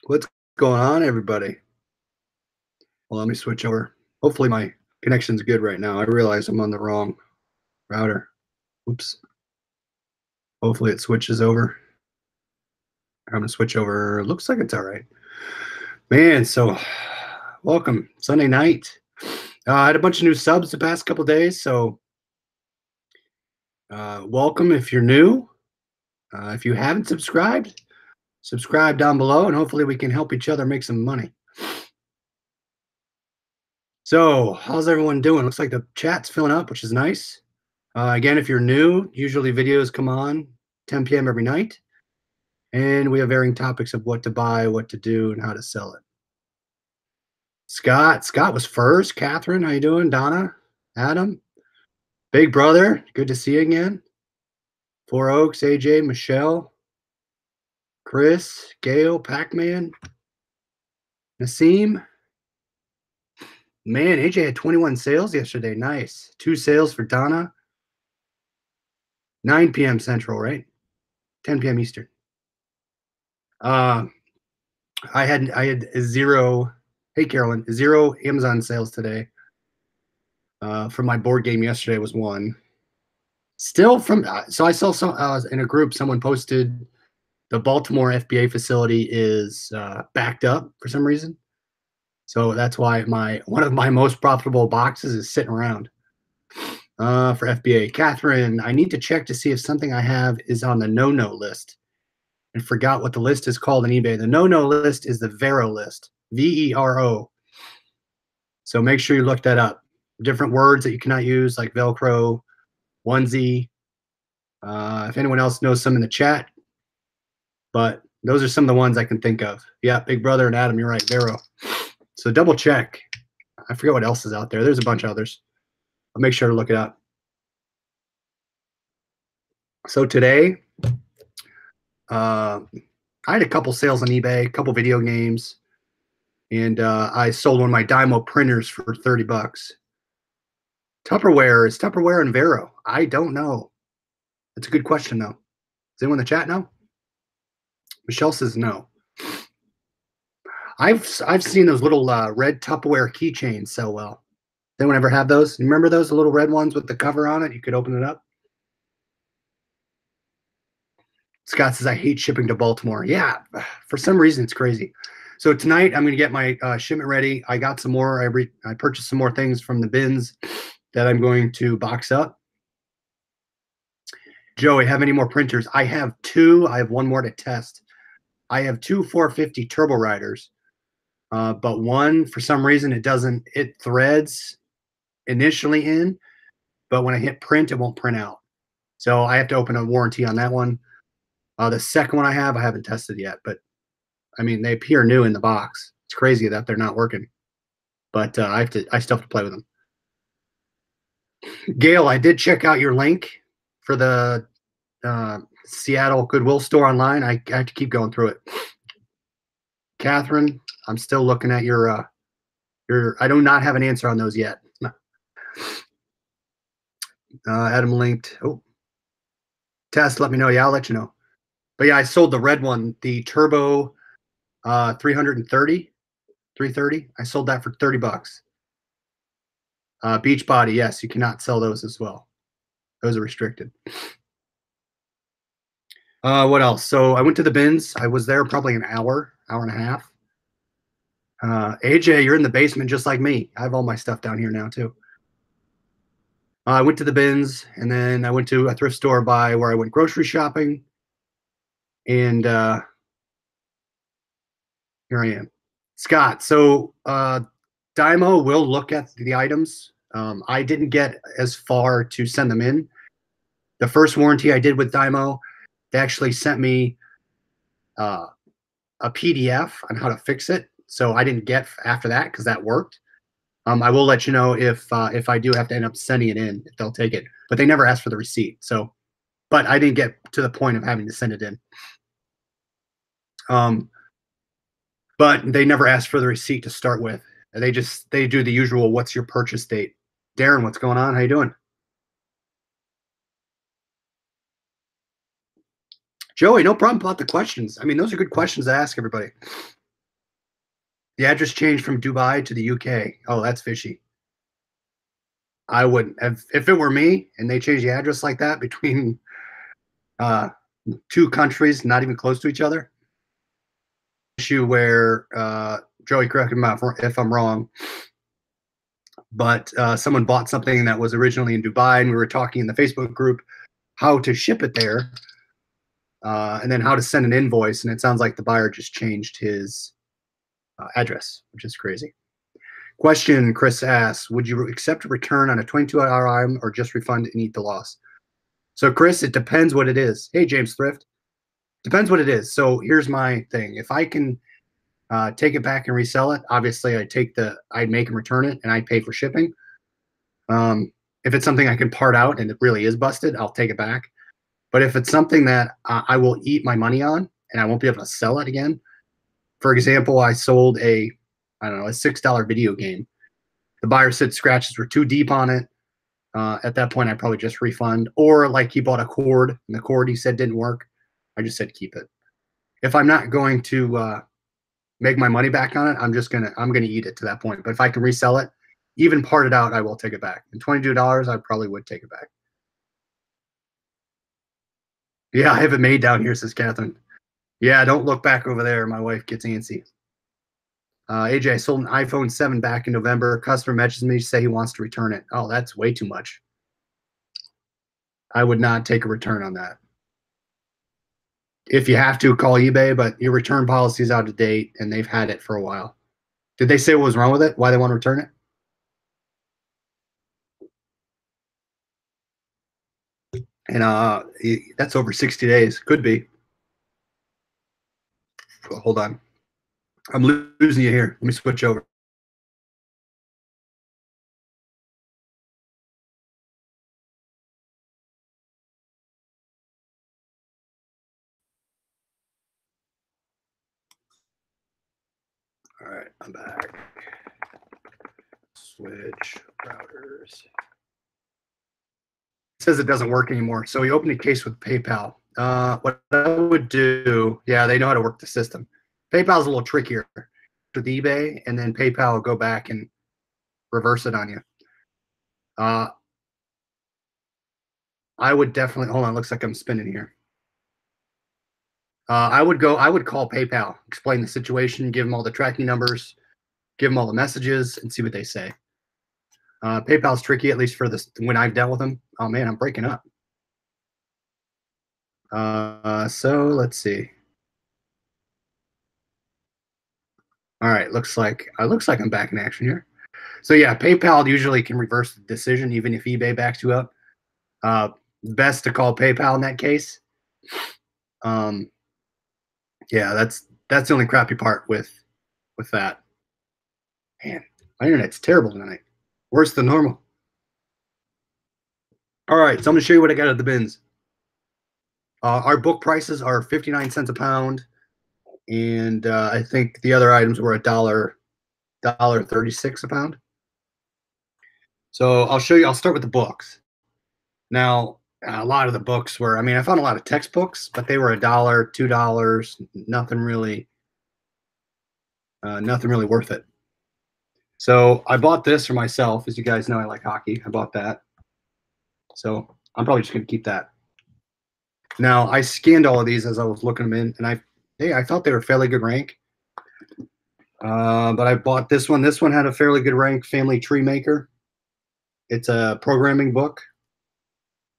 What's going on, everybody? Well, let me switch over. Hopefully my connection's good right now. I realize I'm on the wrong router. Oops. Hopefully it switches over. I'm gonna switch over. Looks like it's all right. Man, so welcome. Sunday night. I had a bunch of new subs the past couple days, so welcome if you're new. If you haven't subscribed, subscribe down below, and hopefully we can help each other make some money. So, how's everyone doing? Looks like the chat's filling up, which is nice. Again, if you're new, usually videos come on 10 p.m. every night, and we have varying topics of what to buy, what to do, and how to sell it. Scott was first. Catherine, how you doing? Donna, Adam, Big Brother, good to see you again. Four Oaks, AJ, Michelle, Chris, Gail, Pac-Man, Nassim. Man, AJ had 21 sales yesterday. Nice. 2 sales for Donna. 9 p.m. Central, right? 10 p.m. Eastern. I had zero. Hey, Carolyn, zero Amazon sales today. From my board game yesterday was one. Still from so I saw some in a group someone posted the Baltimore FBA facility is backed up for some reason. So that's why one of my most profitable boxes is sitting around for FBA. Catherine, I need to check to see if something I have is on the no-no list. And forgot what the list is called on eBay. The no-no list is the Vero list, VERO. So make sure you look that up. Different words that you cannot use, like Velcro, onesie. If anyone else knows some in the chat, but those are some of the ones I can think of. Yeah, Big Brother and Adam, you're right, Vero. So double check. I forget what else is out there. There's a bunch of others. I'll make sure to look it up. So today, I had a couple sales on eBay, a couple video games, and I sold one of my Dymo printers for 30 bucks. Tupperware, is Tupperware and Vero? I don't know. That's a good question, though. Does anyone in the chat know? Michelle says no. I've seen those little red Tupperware keychains sell well. Does anyone ever have those? You remember those, the little red ones with the cover on it? You could open it up. Scott says, I hate shipping to Baltimore. Yeah, for some reason, it's crazy. So tonight, I'm going to get my shipment ready. I got some more. I purchased some more things from the bins that I'm going to box up. Joey, have any more printers? I have 2. I have one more to test. I have 2 450 Turbo Riders, but one, for some reason, it threads initially in, but when I hit print, it won't print out. So I have to open a warranty on that one. The second one I haven't tested yet, but I mean, they appear new in the box. It's crazy that they're not working, but I still have to play with them. Gail, I did check out your link for the Seattle Goodwill store online. I have to keep going through it. Catherine, I'm still looking at your I do not have an answer on those yet. Adam linked. Oh, test. Let me know. Yeah, I'll let you know. But yeah, I sold the red one, the Turbo 330. I sold that for 30 bucks. Beachbody, yes, you cannot sell those as well. Those are restricted. What else? So I went to the bins. I was there probably an hour and a half. AJ, you're in the basement just like me. I have all my stuff down here now too. I went to the bins, and then I went to a thrift store by where I went grocery shopping. And here I am. Scott, so Dymo will look at the items. I didn't get as far to send them in. The first warranty I did with Dymo, they actually sent me a PDF on how to fix it. So I didn't get after that because that worked. I will let you know if I do have to end up sending it in, if they'll take it. But they never asked for the receipt. So, but I didn't get to the point of having to send it in. But they never asked for the receipt to start with. They do the usual, what's your purchase date? Darren, what's going on? How you doing? Joey, no problem about the questions. I mean, those are good questions to ask everybody. The address changed from Dubai to the UK. Oh, that's fishy. I wouldn't. If it were me and they changed the address like that between uh, two countries not even close to each other, issue where Joey, correct me if I'm wrong, but someone bought something that was originally in Dubai, and we were talking in the Facebook group how to ship it there, and then how to send an invoice, and it sounds like the buyer just changed his address, which is crazy. Question Chris asks, would you accept a return on a 22-hour item or just refund and eat the loss? So Chris, it depends what it is. Hey, James Thrift. Depends what it is. So here's my thing. If I can take it back and resell it, obviously I'd make and return it and I pay for shipping. If it's something I can part out and it really is busted, I'll take it back. But if it's something that I will eat my money on and I won't be able to sell it again, for example, I sold a $6 video game. The buyer said scratches were too deep on it. At that point, I'd probably just refund. Or like he bought a cord, and the cord he said didn't work. I just said keep it. If I'm not going to make my money back on it, I'm gonna eat it to that point. But if I can resell it, even part it out, I will take it back. And $22, I probably would take it back. Yeah, I have it made down here, says Catherine. Yeah, don't look back over there. My wife gets antsy. AJ, I sold an iPhone 7 back in November. Customer messages me to say he wants to return it. Oh, that's way too much. I would not take a return on that. If you have to, call eBay, but your return policy is out of date and they've had it for a while. Did they say what was wrong with it? Why they want to return it? And that's over 60 days. Could be. Oh, hold on. I'm losing you here. Let me switch over. All right, I'm back. Switch routers. It says it doesn't work anymore. So he opened a case with PayPal. What I would do, yeah, they know how to work the system. PayPal's a little trickier with eBay, and then PayPal will go back and reverse it on you. I would definitely, hold on, looks like I'm spinning here. I would call PayPal, explain the situation, give them all the tracking numbers, give them all the messages, and see what they say. PayPal's tricky, at least for this when I've dealt with them. Oh man, I'm breaking up. So let's see. All right, looks like I'm back in action here. So yeah, PayPal usually can reverse the decision even if eBay backs you up. Best to call PayPal in that case. Yeah, that's the only crappy part with that. Man, my internet's terrible tonight. Worse than normal. All right, so I'm gonna show you what I got at the bins. Our book prices are 59 cents a pound, and I think the other items were $1.36 a pound. So I'll show you. I'll start with the books. Now, a lot of the books were. I mean, I found a lot of textbooks, but they were $1, $2. Nothing really worth it. So I bought this for myself. As you guys know, I like hockey. I bought that. So I'm probably just gonna keep that. Now I scanned all of these as I was looking them in, and I thought they were fairly good rank. But I bought this one. This one had a fairly good rank, Family Tree Maker. It's a programming book,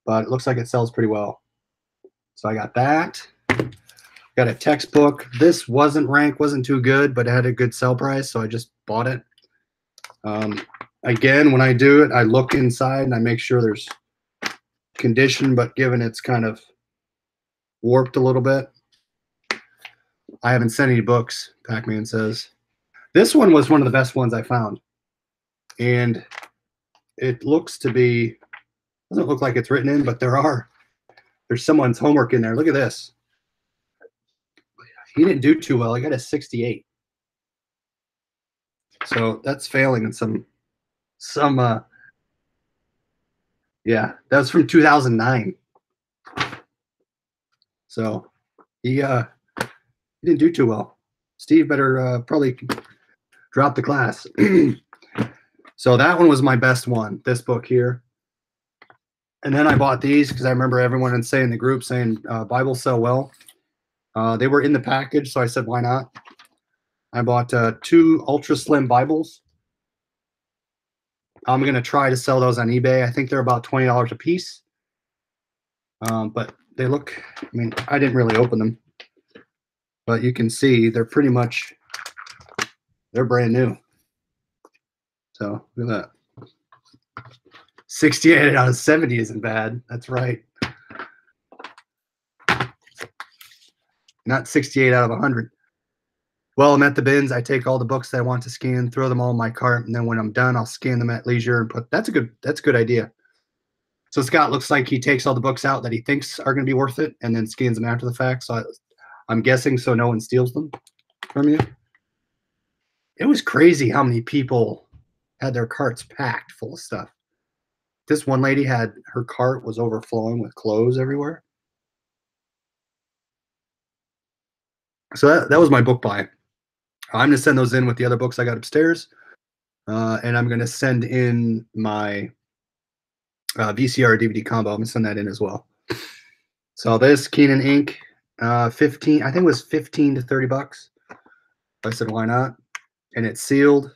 but it looks like it sells pretty well. So I got that. Got a textbook. This wasn't too good, but it had a good sell price, so I just bought it. Again, when I do it, I look inside and I make sure there's condition, but given it's kind of warped a little bit. I haven't sent any books, Pac-Man says. This one was one of the best ones I found. And it looks to be, doesn't look like it's written in, but there's someone's homework in there. Look at this. He didn't do too well. He got a 68. So that's failing in some yeah, that was from 2009. So he didn't do too well. Steve better probably Drop the class. So that one was my best one, this book here. And then I bought these because I remember everyone in the group saying Bibles sell well. They were in the package, so I said, why not? I bought 2 ultra slim Bibles. I'm going to try to sell those on eBay. I think they're about $20 a piece. But they look, I mean, I didn't really open them. But you can see they're pretty much, they're brand new. So look at that. 68 out of 70 isn't bad. That's right. Not 68 out of 100. Well, I'm at the bins. I take all the books that I want to scan, throw them all in my cart, and then when I'm done, I'll scan them at leisure and put. That's a good idea. So Scott looks like he takes all the books out that he thinks are going to be worth it, and then scans them after the fact. So I'm guessing so no one steals them from you. It was crazy how many people had their carts packed full of stuff. This one lady had her cart was overflowing with clothes everywhere. So that was my book buy. I'm going to send those in with the other books I got upstairs. And I'm going to send in my VCR DVD combo. I'm going to send that in as well. So this Keenan Ink, 15, I think it was 15 to 30 bucks. I said, why not? And it's sealed.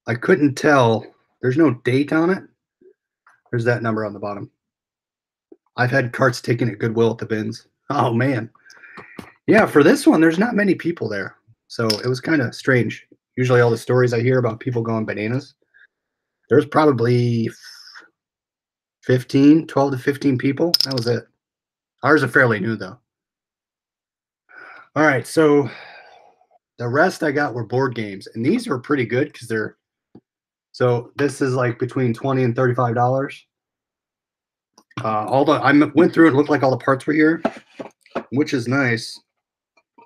I couldn't tell. There's no date on it. There's that number on the bottom. I've had carts taken at Goodwill at the bins. Oh, man. Yeah, for this one, there's not many people there. So it was kind of strange. Usually all the stories I hear about people going bananas. There's probably 12 to 15 people. That was it. Ours are fairly new, though. All right, so the rest I got were board games. And these were pretty good because they're... So this is like between $20 and $35. I went through and it looked like all the parts were here, which is nice.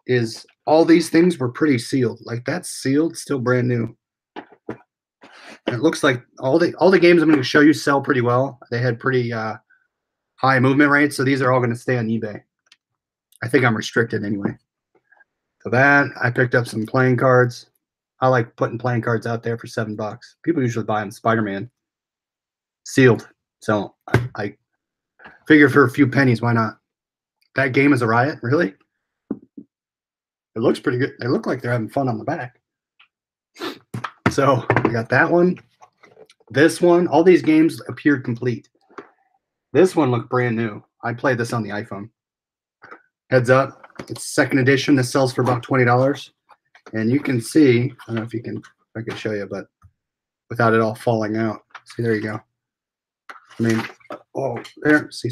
Is all these things were pretty sealed. Like that's sealed, still brand new. And it looks like all the games I'm going to show you sell pretty well. They had pretty high movement rates, so these are all going to stay on eBay. I think I'm restricted anyway. So that I picked up some playing cards. I like putting playing cards out there for $7. People usually buy them. Spider-Man sealed. So I figure for a few pennies, why not? That game is a riot, really? It looks pretty good. They look like they're having fun on the back. So we got that one. This one, all these games appeared complete. This one looked brand new. I played this on the iPhone. Heads up, it's second edition. This sells for about $20. And you can see, I don't know if I can show you, but without it all falling out. See, there you go. I mean, oh, there, see,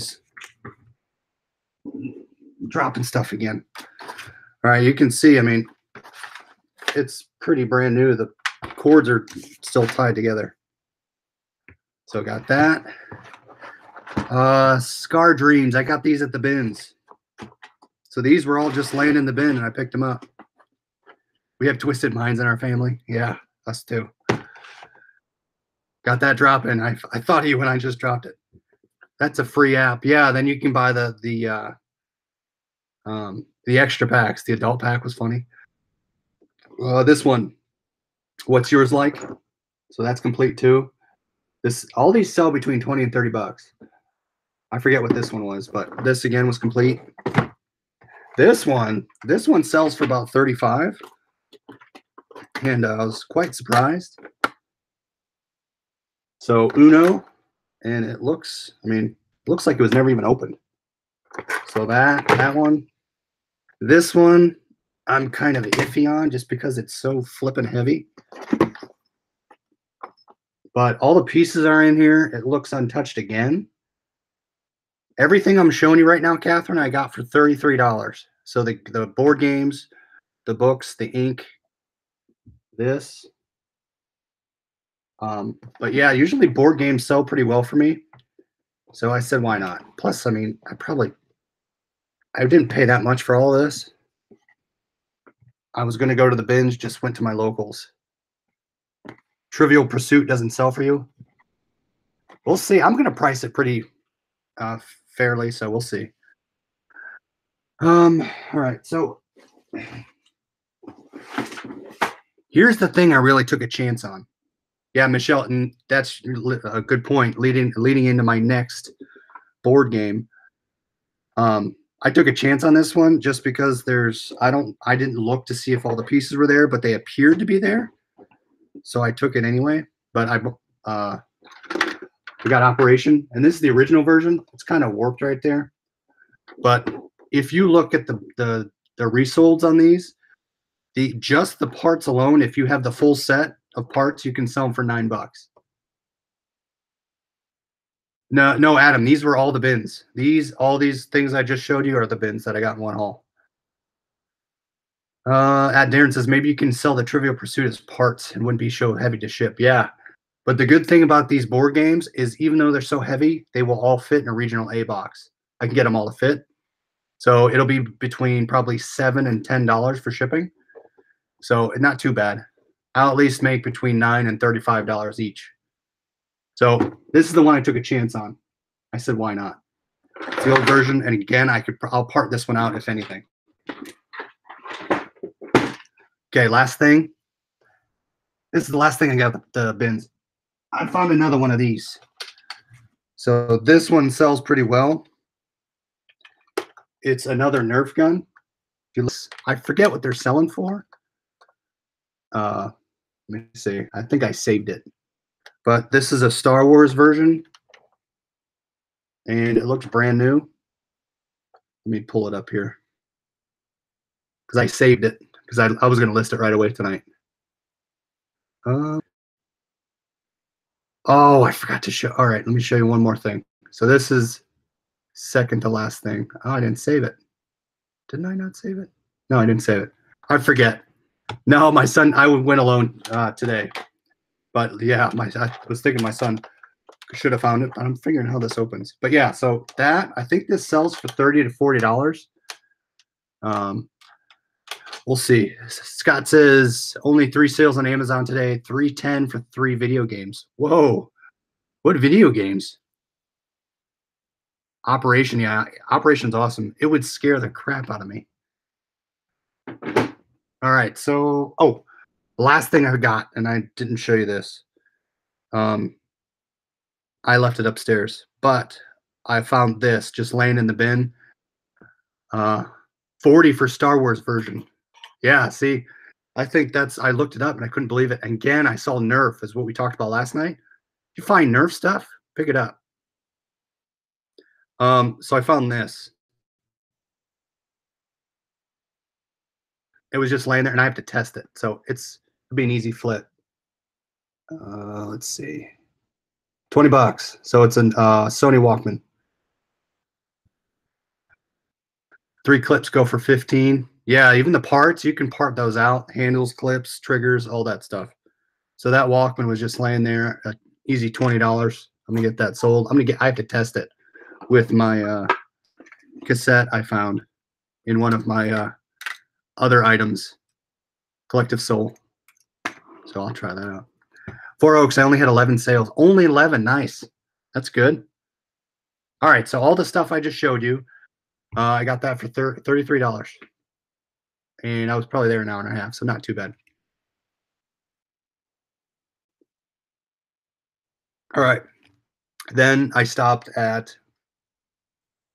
dropping stuff again. All right, you can see, I mean, it's pretty brand new. The cords are still tied together. So got that. Scar Dreams, I got these at the bins. So these were all just laying in the bin and I picked them up. We have Twisted Minds in our family. Yeah, us too. Got that drop in. I thought of you when I just dropped it. That's a free app. Yeah, then you can buy the extra packs. The adult pack was funny. This one, What's Yours Like? So that's complete too. All these sell between 20 and 30 bucks. I forget what this one was, but this again was complete. This one sells for about 35. And I was quite surprised. So Uno, and it looks like it was never even opened. So that one. This one, I'm kind of iffy on just because it's so flippin' heavy. But all the pieces are in here. It looks untouched again. Everything I'm showing you right now, Catherine, I got for $33. So the board games, the books, the ink, this. But yeah, usually board games sell pretty well for me. So I said, why not? Plus, I mean, I didn't pay that much for all of this. I was going to go to the binge, just went to my locals. Trivial Pursuit doesn't sell for you. We'll see. I'm going to price it pretty fairly, so we'll see. All right. So Here's the thing I really took a chance on. Yeah, Michelle, and that's a good point. Leading into my next board game. I took a chance on this one just because I didn't look to see if all the pieces were there, but they appeared to be there. So I took it anyway. But we got Operation, and this is the original version. It's kind of warped right there. But if you look at the resolds on these, just the parts alone, if you have the full set of parts, you can sell them for $9. No, Adam, these were all the bins. All these things I just showed you are the bins that I got in one haul. Darren says maybe you can sell the Trivial Pursuit as parts and wouldn't be so heavy to ship. Yeah, but the good thing about these board games is even though they're so heavy, they will all fit in a regional A box. I can get them all to fit. So it'll be between probably $7 and $10 for shipping. So not too bad. I'll at least make between $9 and $35 each. So this is the one I took a chance on. I said, why not? It's the old version, and again, I'll part this one out if anything. Okay, last thing. This is the last thing I got the bins. I found another one of these. So this one sells pretty well. It's another Nerf gun. I forget what they're selling for. Let me see. I think I saved it. But this is a Star Wars version. And it looks brand new. Let me pull it up here. Because I saved it. Because I was going to list it right away tonight. Oh, I forgot to show. All right, let me show you one more thing. So this is second to last thing. Oh, I didn't save it. Didn't I not save it? No, I didn't save it. I forget. No, my son, I went alone today. But yeah, I was thinking my son should have found it, but I'm figuring how this opens. But yeah, so I think this sells for $30 to $40. We'll see. Scott says only 3 sales on Amazon today, $310 for 3 video games. Whoa, what video games? Operation, yeah, Operation's awesome. It would scare the crap out of me. All right, so last thing I got, and I didn't show you this. I left it upstairs, but I found this just laying in the bin. 40 for Star Wars version. Yeah, see, I think I looked it up and I couldn't believe it. And again, I saw Nerf is what we talked about last night. If you find Nerf stuff, pick it up. So I found this. It was just laying there and I have to test it. So it'll be an easy flip. Let's see. $20. So it's a Sony Walkman. 3 clips go for 15. Yeah, even the parts, you can part those out. Handles, clips, triggers, all that stuff. So that Walkman was just laying there, easy $20. I'm gonna get that sold. I have to test it with my cassette I found in one of my other items, Collective Soul. So I'll try that out. 4 Oaks, I only had 11 sales. Only 11, nice. That's good. All right, so all the stuff I just showed you, I got that for $33. And I was probably there an hour and a half, so not too bad. All right. Then I stopped at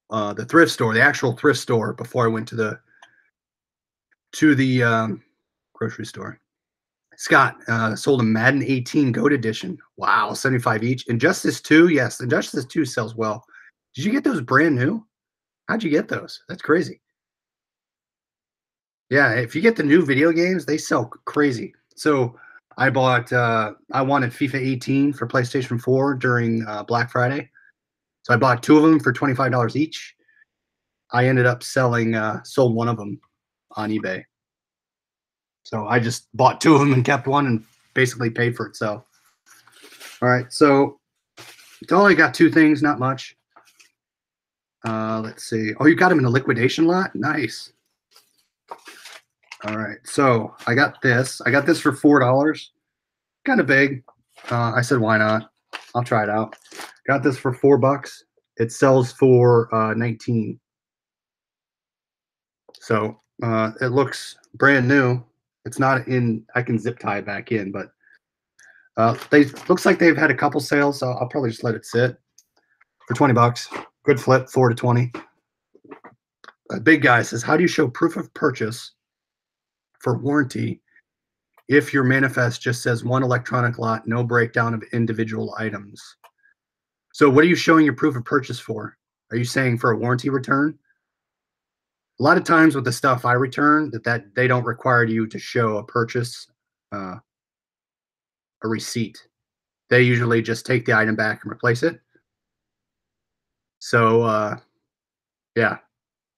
the thrift store, the actual thrift store, before I went to the grocery store. Scott sold a Madden 18 Goat Edition. Wow, 75 each. Injustice 2, yes, Injustice 2 sells well. Did you get those brand new? How'd you get those? That's crazy. Yeah, if you get the new video games, they sell crazy. So I wanted FIFA 18 for PlayStation 4 during Black Friday. So I bought 2 of them for $25 each. I ended up sold one of them on eBay. So I just bought 2 of them and kept one and basically paid for itself. All right, so it's only got 2 things, not much. Let's see. Oh, you got them in a liquidation lot? Nice. All right, so I got this. I got this for $4. Kind of big. I said, why not? I'll try it out. Got this for $4. It sells for 19. So it looks brand new. It's not in. I can zip tie it back in, but they looks like they've had a couple sales. So I'll probably just let it sit for $20. Good flip, 4 to 20. A big guy says, "How do you show proof of purchase for warranty if your manifest just says one electronic lot, no breakdown of individual items?" So, what are you showing your proof of purchase for? Are you saying for a warranty return? A lot of times with the stuff I return, that they don't require you to show a purchase, uh, a receipt. They usually just take the item back and replace it. So, yeah,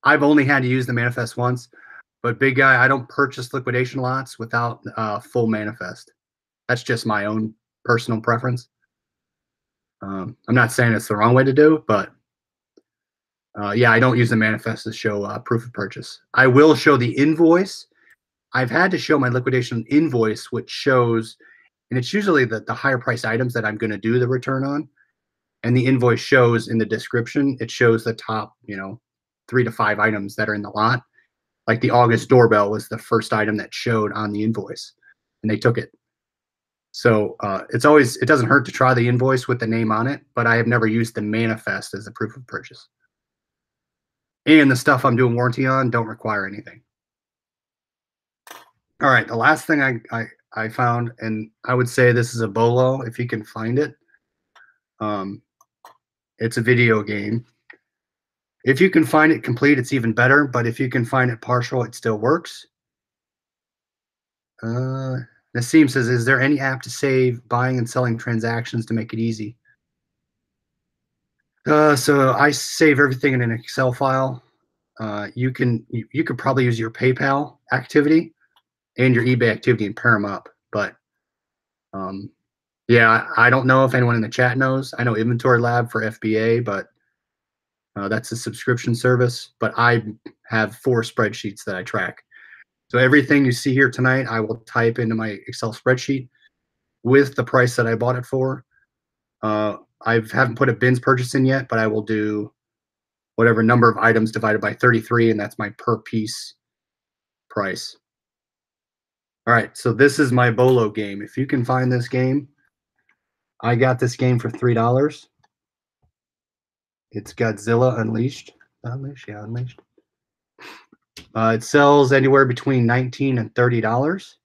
I've only had to use the manifest once. But big guy, I don't purchase liquidation lots without full manifest. That's just my own personal preference. I'm not saying it's the wrong way to do, but yeah, I don't use the manifest to show proof of purchase. I will show the invoice. I've had to show my liquidation invoice, which shows, and it's usually the higher price items that I'm going to do the return on. And the invoice shows in the description, it shows the top, 3 to 5 items that are in the lot. Like the August doorbell was the first item that showed on the invoice, and they took it. So it doesn't hurt to try the invoice with the name on it, but I have never used the manifest as a proof of purchase. And the stuff I'm doing warranty on don't require anything. All right, the last thing I found, and I would say this is a bolo if you can find it. It's a video game. If you can find it complete, it's even better. But if you can find it partial, it still works. Nassim says, "Is there any app to save buying and selling transactions to make it easy?" So I save everything in an Excel file. You could probably use your PayPal activity and your eBay activity and pair them up. But yeah, I don't know if anyone in the chat knows. I know Inventory Lab for FBA, but that's a subscription service. But I have 4 spreadsheets that I track. So everything you see here tonight, I will type into my Excel spreadsheet with the price that I bought it for. I haven't put a bins purchase in yet, but I will do whatever number of items divided by 33, and that's my per piece price. All right, so this is my bolo game. If you can find this game, I got this game for $3. It's Godzilla Unleashed. Unleashed, yeah, Unleashed. It sells anywhere between $19 and $30.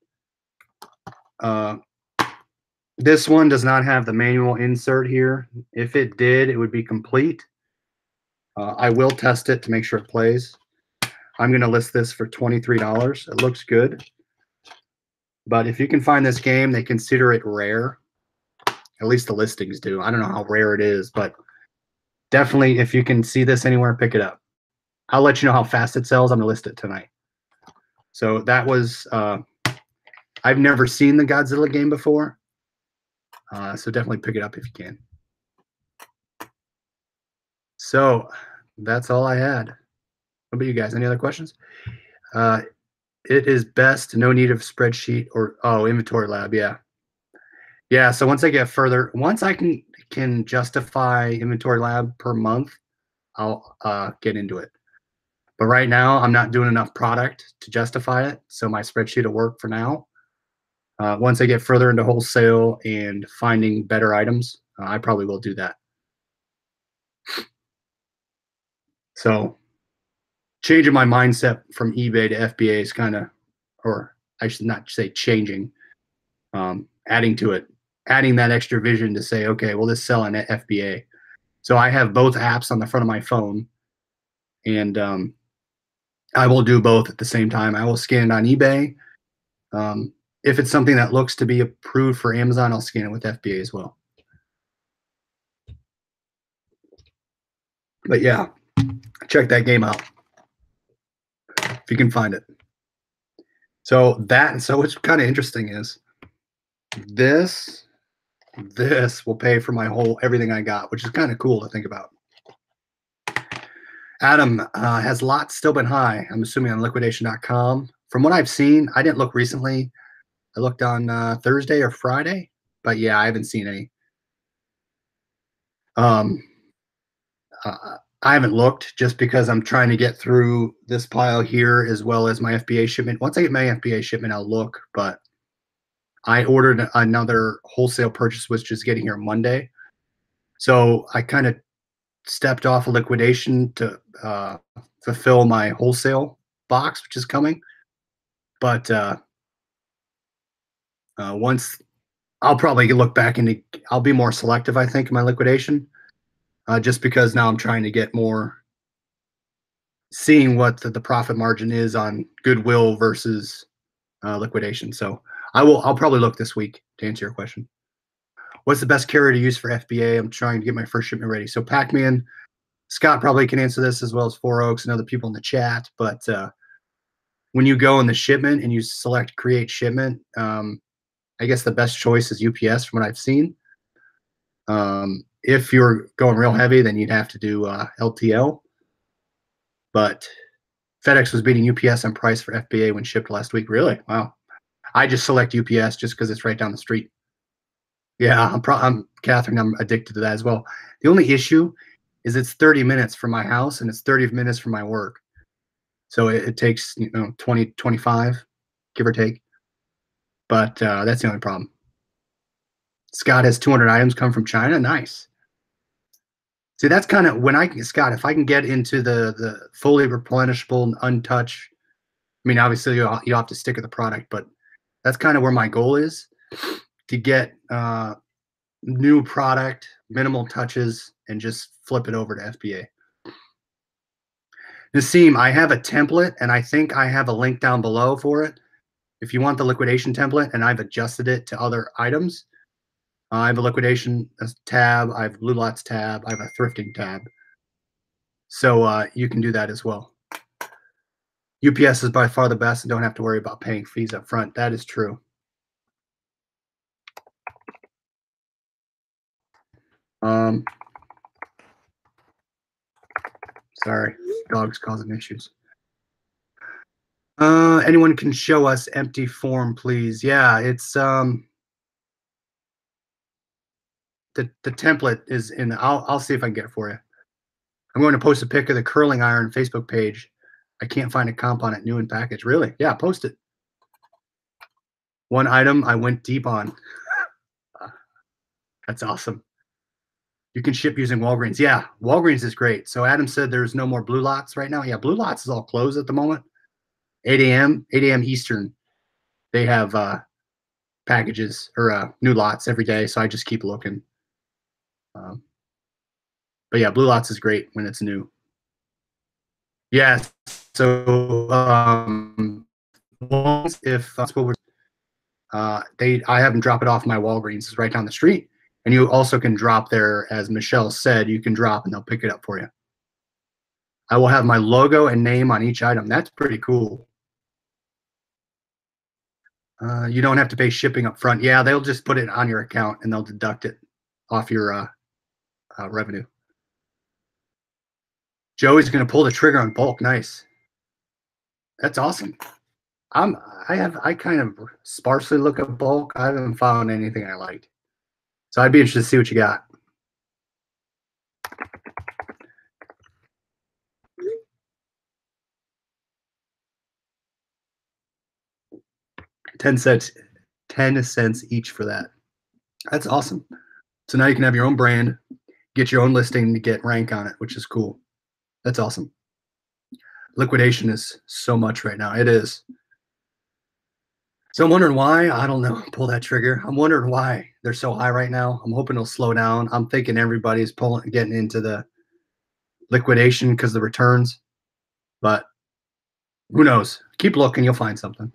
This one does not have the manual insert here. If it did, it would be complete. I will test it to make sure it plays. I'm going to list this for $23. It looks good. But if you can find this game, they consider it rare. At least the listings do. I don't know how rare it is, but definitely if you can see this anywhere, pick it up. I'll let you know how fast it sells. I'm going to list it tonight. So that was, I've never seen the Godzilla game before. So definitely pick it up if you can. So that's all I had. What about you guys? Any other questions? It is best, no need of spreadsheet or, Inventory Lab. Yeah. Yeah. So once I get further, once I can justify Inventory Lab per month, I'll get into it. But right now, I'm not doing enough product to justify it. So my spreadsheet will work for now. Once I get further into wholesale and finding better items, I probably will do that. So changing my mindset from eBay to FBA is kind of, or I should not say changing, adding to it, adding that extra vision to say, okay, well, this sell on FBA. So I have both apps on the front of my phone, and I will do both at the same time. I will scan it on eBay. If it's something that looks to be approved for Amazon, I'll scan it with FBA as well. But yeah, check that game out if you can find it. So what's kind of interesting is this will pay for my everything I got, which is kind of cool to think about. Adam, has lots still been high? I'm assuming on liquidation.com. From what I've seen, I didn't look recently. I looked on Thursday or Friday, but yeah, I haven't seen any. I haven't looked just because I'm trying to get through this pile here as well as my FBA shipment. Once I get my FBA shipment, I'll look. But I ordered another wholesale purchase, which is getting here Monday. So I kind of stepped off a liquidation to fulfill my wholesale box, which is coming. But once I'll probably look back into, I'll be more selective, I think, in my liquidation, just because now I'm trying to get more, seeing what the profit margin is on Goodwill versus liquidation. So I'll probably look this week to answer your question. What's the best carrier to use for FBA? I'm trying to get my first shipment ready. So Pac-Man, Scott probably can answer this as well as Four Oaks and other people in the chat. But when you go in the shipment and you select create shipment, I guess the best choice is UPS from what I've seen. If you're going real heavy, then you'd have to do LTL. But FedEx was beating UPS on price for FBA when shipped last week. Really? Wow. I just select UPS just because it's right down the street. Yeah, I'm Catherine. I'm addicted to that as well. The only issue is it's 30 minutes from my house and it's 30 minutes from my work. So it takes 20, 25, give or take. But that's the only problem. Scott has 200 items come from China. Nice. See, that's kind of when Scott, if I can get into the fully replenishable, untouched. I mean, obviously you have to stick with the product, but that's kind of where my goal is, to get new product, minimal touches, and just flip it over to FBA. Nassim, I have a template, and I think I have a link down below for it. If you want the liquidation template, and I've adjusted it to other items. I have a liquidation tab, I have blue lots tab, I have a thrifting tab. So you can do that as well. UPS is by far the best and don't have to worry about paying fees up front. That is true. Sorry, dog's causing issues. Anyone can show us empty form, please? Yeah, it's the template is in. I'll see if I can get it for you. I'm going to post a pic of the curling iron Facebook page. I can't find a comp on it. New in package. Really? Yeah, post it. One item I went deep on. That's awesome. You can ship using Walgreens. Yeah, Walgreens is great. So Adam said there's no more blue lots right now. Yeah, blue lots is all closed at the moment. 8 a.m. Eastern. They have packages or new lots every day. So I just keep looking. But yeah, blue lots is great when it's new. Yes. So if I have them drop it off my Walgreens. It's right down the street. And you also can drop there, as Michelle said, you can drop and they'll pick it up for you. I will have my logo and name on each item. That's pretty cool. You don't have to pay shipping up front. Yeah, they'll just put it on your account and they'll deduct it off your revenue. Joey's going to pull the trigger on bulk. Nice. That's awesome. I kind of sparsely look at bulk. I haven't found anything I liked. So I'd be interested to see what you got. $0.10 each for that. That's awesome. So now you can have your own brand, get your own listing to get rank on it, which is cool. That's awesome. Liquidation is so much right now. It is. So I'm wondering why. I don't know. Pull that trigger. I'm wondering why they're so high right now. I'm hoping it'll slow down. I'm thinking everybody's getting into the liquidation because of the returns. But who knows? Keep looking. You'll find something.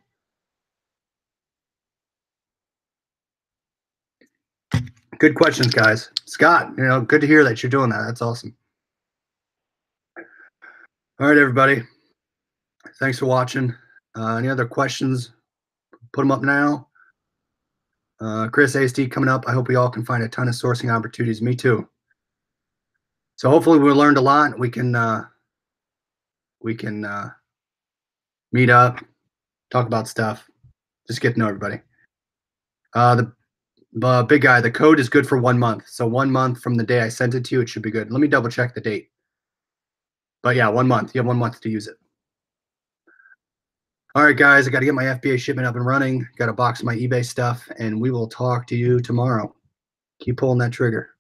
Good questions, guys. Scott, good to hear that you're doing that. That's awesome. All right, everybody. Thanks for watching. Any other questions? Put them up now. Chris ASD coming up. I hope we all can find a ton of sourcing opportunities. Me too. So hopefully we learned a lot. We can meet up, talk about stuff. Just get to know everybody. The big guy, the code is good for 1 month. So 1 month from the day I sent it to you, it should be good. Let me double check the date. But yeah, 1 month. You have 1 month to use it. All right, guys, I got to get my FBA shipment up and running. Got to box my eBay stuff, and we will talk to you tomorrow. Keep pulling that trigger.